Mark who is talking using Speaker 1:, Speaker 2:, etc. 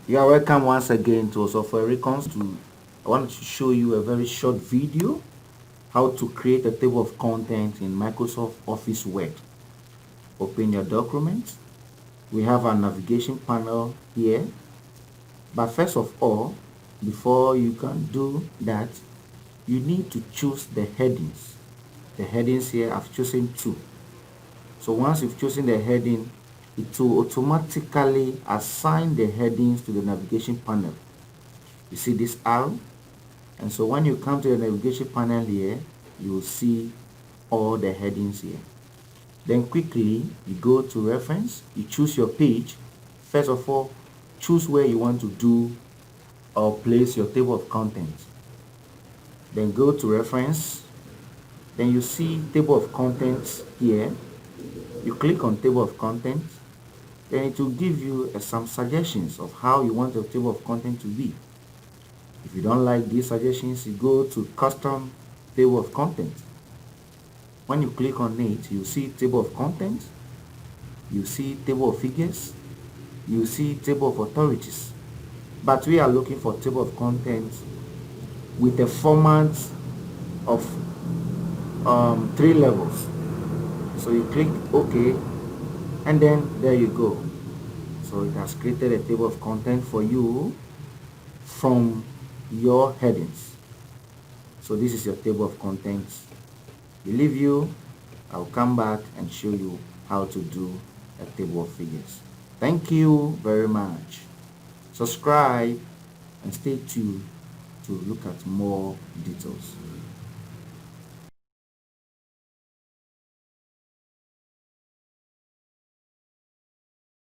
Speaker 1: You are welcome once again to Software Recons. I want to show you a very short video how to create a table of contents in Microsoft Office Word. Open your document. We have our navigation panel here. But first of all, before you can do that, you need to choose the headings. The headings here, I've chosen two. So once you've chosen the heading, it will automatically assign the headings to the navigation panel. You see this arrow? And so when you come to the navigation panel here, you will see all the headings here. Then quickly, you go to reference, you choose your page. First of all, choose where you want to do or place your table of contents. Then go to reference. Then you see table of contents here. You click on table of contents. Then it will give you some suggestions of how you want your table of content to be. If you don't like these suggestions, you go to custom table of contents. When you click on it, you see table of contents, you see table of figures, you see table of authorities. But we are looking for table of contents with a format of 3 levels. So you click OK, and then there you go. So it has created a table of content for you from your headings. So this is your table of contents. Believe you, I'll come back and show you how to do a table of figures. Thank you very much. Subscribe and stay tuned to look at more details.